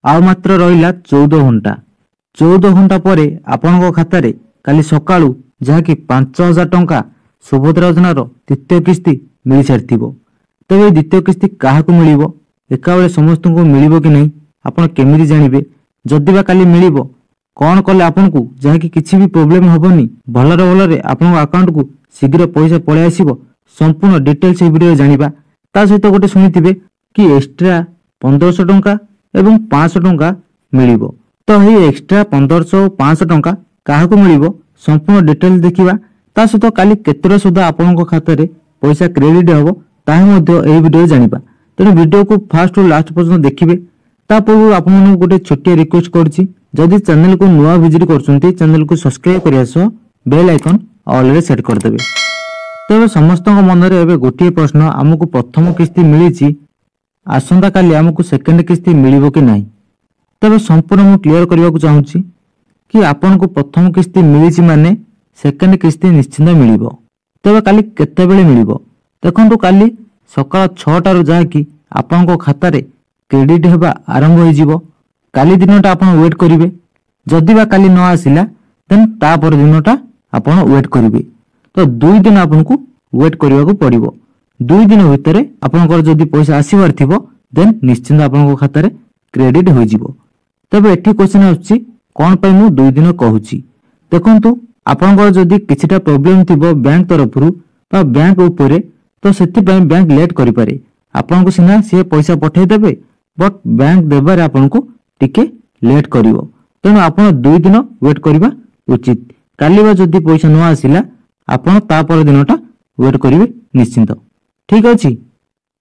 आउ मात्र रहिला 14 घंटा 14 घंटा पर आपन खातार काली सकाळू जहाँकि 5,000 टंका सुभद्रा योजनार द्वितीय किस्ती मिल सारी तेज द्वितीय किस्ती क्या मिल एका बेले समस्त को मिल कि नहीं आपड़ केमी जानवे जदि काली मिल कौन कले आपन को जहाँकि किसी भी प्रोब्लेम हेनी भलरे भलरे आपन अकाउंट को शीघ्र पैसा पलि आसो संपूर्ण डिटेल्स वीडियो जाना ता सहित गोटे शुणी कि एक्सट्रा 1500 टंका एवं 500 टंका मिल तो ये एक्सट्रा 1500 और 500 टंका क्या मिल संपूर्ण डिटेल्स देखा ता सहित काली केतरा सुधा आपण खाता पैसा क्रेडिट हम ताही वीडियो जाना तेणु वीडियो को फास्ट और लास्ट पर्यटन देखिए पूर्व आप गोटे छोटिया रिक्वेस्ट करुच्ची जदि चैनल को नुआ विजिट कर चैनल को सब्सक्राइब करने सह बेल आइकन ऑल रे सेट करदे। तेज समस्त मन में गोटे प्रश्न आमको प्रथम किस्ती मिली आसंता काली आमको सेकेंड किस्ती मिल कि ना तेज संपूर्ण मुझे क्लीयर करने को चाहूँगी कि आपन को प्रथम किस्ती मिली माने सेकेंड किस्ती निश्चिंत मिल तेज काली केते बेले मिल देखो काली सकाळ 6टार जहाँकि आपण खातार क्रेडिट होगा आरंभ हो काली दिनटा आप वेट करेंगे जदि बा काली न आसला देन तापर दिनटा आप वेट करेंगे तो 2 दिन आपन को वेट करने को पड़ो 2 दिन भितर आपंकर जदि पैसा आसबार थी देन निश्चिंत आपन खातार क्रेडिट हो तबे एठी क्वेश्चन आछि कोन पय मु 2 दिन कहूची देखंतु आपनकर जदि किछिटा प्रॉब्लम थिबो बैंक तरफ रु बा बैंक ऊपर तो सेति पय बैंक लेट करि पारे आपन को सिना से पैसा पठै देबे बट बैंक देबार आपन को टिके लेट करिवो तेणु आपण 2 दिन वेट करबा उचित काली बा जदि पैसा न आसिला आपण तापर दिनटा वेट करिवे निश्चिंत ठीक अछि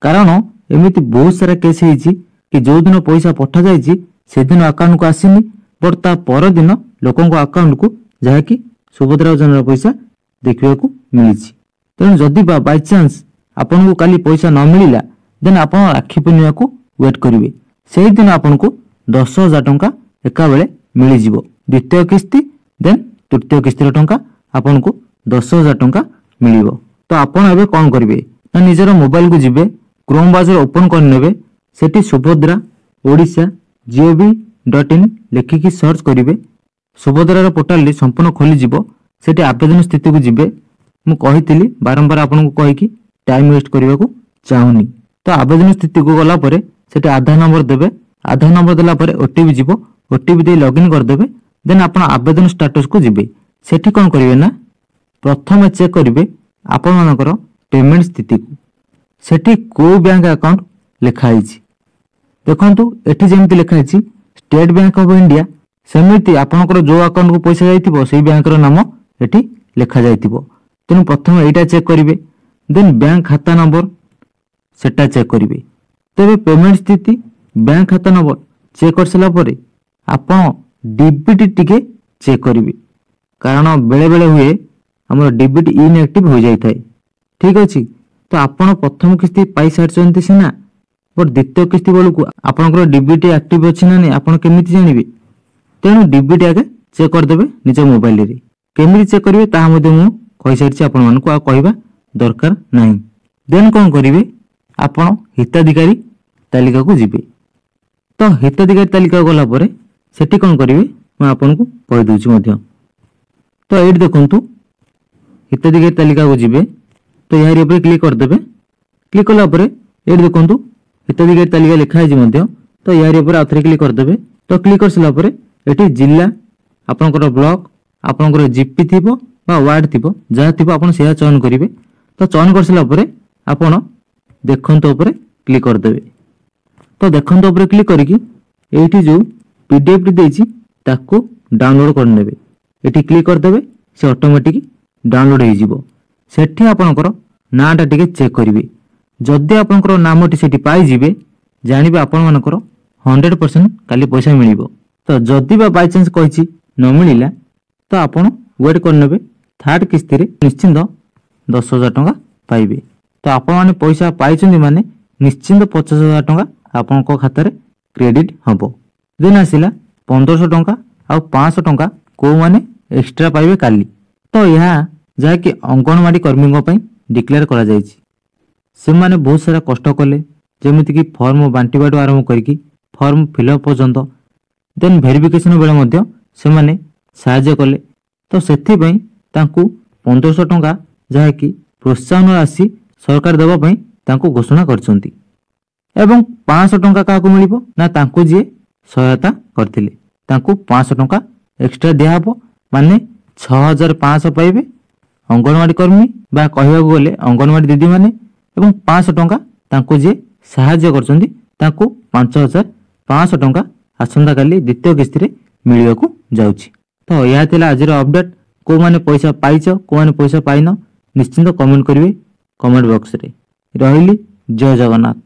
कारण एमिति बहुत सारा केस हेछि कि जो दिन पैसा पठा जायछि से दिन अकाउंट को आसीनी बट ता पर दिन लोकन को अकाउंट को जहाँकि सुभद्रा योजना पैसा देखा मिली तेणु जदि बाय चांस आपन को काली पैसा न मिलला देन आप राखी पूर्णिमा को वेट करेंगे से दिन आपन को 10,000 टंका एका बेले मिल जिवो द्वितीय किस्ती देन तृतीय किस्ती टंका आपन को 10,000 टंका मिल तो आपन एबे कौन करेंगे ना निजर मोबाइल को जिबे क्रोम ब्राउजर ओपन कर नेबे सेठी सुभद्रा ओडिशा gov.in लिखिकी सर्च करेंगे सुभद्रार पोर्टाल संपूर्ण खोली जिवो सेठी आवेदन स्थिति को जिबे मु कहितली बारंबार आपन को कहि कि टाइम वेस्ट करने को चाहूनी तो आवेदन स्थिति को गला परे सेठी आधार नंबर देबे आधार नंबर देला परे ओटीपी जीवो ओटीपी दे लॉगिन कर देबे देन आपण आवेदन स्टेटस को जिबे सेठी कोन करिवे ना प्रथम चेक करिवे आपण मानकर पेमेंट स्थिति को सेठी को बैंक अकाउंट लिखा हिची देखंतु एठी जेमति लिखा हिची स्टेट बैंक ऑफ इंडिया सेमिति आपनकर जो अकाउंट को पैसा जाइतिबो सेही बैंक रो नाम एठी लिखा जाइतिबो तेनु प्रथम एटा चेक करिवे देन बैंक खाता नंबर सेटा चेक करिवे तेरे पेमेंट स्थिति बैंक खाता नंबर चेक कर सला परे आपण डीबीटी टिके चेक करिवे कारण बेले बेले हुए हमर डीबीटी इनएक्टिव हो जाय थाए ठीक अछि तो आपण प्रथम किस्ती पाई सारचंती सिना बट द्वितीय किस्ती बेलू को आपनकर डीबीटी एक्टिव अछि ना नै आपण केमिति जानिबे तेनु डीबीटी आगे चेक कर देबे निज मोबाइल रे केमिति चेक करिवे ता मध्ये मु कहि सारछि आपण मानको आ कहबा दरकार नाही देन कोन करिवे आपण हिताधिकारी तालिका को जिबे तो हिताधिकारी तालिका गला परे सेठी कोन करिवे मैं आपन को कहि दोछि मध्ये तो एड देखंतु हिताधिकारी तालिका को जिबे तो यार ऊपर क्लिक कर देबे क्लिक कला परे एड देखंतु हिताधिकारी तालिका लिखा है मध्ये तो यार ऊपर आथरे क्लिक कर देबे तो क्लिक कर सला परे एठी जिल्ला आपनकर ब्लॉक आपनकर जीपी थिबो बा वार्ड थिबो जहा थिबो आपन सेया चयन करिवे तो चयन कर सला परे आपन देखंतु ऊपर क्लिक कर देबे तो देखंतु ऊपर क्लिक करिकि एठी जो पीडीएफ देछि ताको डाउनलोड कर नेबे एठी क्लिक कर देबे से ऑटोमेटिक डाउनलोड हो जिवो सेठी आपनकर नाटा टिके चेक करिवे जदि आपनकर नामटी सेठी पाई जिवे जानिबे आपन मानकर 100% काली पैसा मिलिबो तो जदि बा बाय चांस कहिछि न मिलिला तो आपन वेट कर नेबे थर्ड किस्ती रे निश्चिंत 10,000 टंका पाइबे तो आपण माने पैसा पाइछन्ती माने निश्चिंत 50,000 टंका आपण को खाता रे क्रेडिट हबो देन आसिला 1500 टंका आ 500 टंका को माने एक्स्ट्रा पाइबे काली तो यहाँ जहाँकि अंगनवाड़ी कर्मी पई डिक्लेयर करा जायछि से माने बहुत सारा कष्ट कले जेमिति कि फॉर्म बांटीबाटू आरंभ करिकि ଫର୍ମ ଫିଲ୍ଅପ୍ ପର୍ଯ୍ୟନ୍ତ ଦେନ୍ ଭେରିଫିକେସନ୍ ବେଳେ ମଧ୍ୟ ସେମାନେ ସାହାଯ୍ୟ କଲେ। ତ ସେଥିପାଇଁ ତାଙ୍କୁ 1500 ଟଙ୍କା ଯାହାକି ପ୍ରୋତ୍ସାହନ ରାଶି ସରକାର ଦେବା ପାଇଁ ତାଙ୍କୁ ଘୋଷଣା କରିଛନ୍ତି। ଏବଂ 500 ଟଙ୍କା କାହାକୁ ମିଳିବ ନା ତାଙ୍କୁ ଯିଏ ସହାୟତା କରିଥିଲେ ତାଙ୍କୁ 500 ଟଙ୍କା ଏକ୍ସଟ୍ରା ଦିଆହେବ, ମାନେ 6500 ପାଇବେ ଅଙ୍ଗନବାଡ଼ି କର୍ମୀ ବା କହିବାକୁ ଗଲେ ଅଙ୍ଗନବାଡ଼ି ଦିଦିମାନେ, ଏବଂ 500 ଟଙ୍କା ତାଙ୍କୁ ଯିଏ ସାହାଯ୍ୟ କରିଛନ୍ତି ତାଙ୍କୁ 5500 ଟଙ୍କା ଆସନ୍ତାକାଲି ଦ୍ୱିତୀୟ କିସ୍ତିରେ ମିଳିବାକୁ ଯାଉଛି। ତ ଏହା ଥିଲା ଆଜିର ଅପଡେଟ୍। କେଉଁମାନେ ପଇସା ପାଇଛ କେଉଁମାନେ ପଇସା ପାଇନ ନିଶ୍ଚିନ୍ତ କମେଣ୍ଟ କରିବେ କମେଣ୍ଟ ବକ୍ସରେ। ରହିଲି, ଜୟ ଜଗନ୍ନାଥ।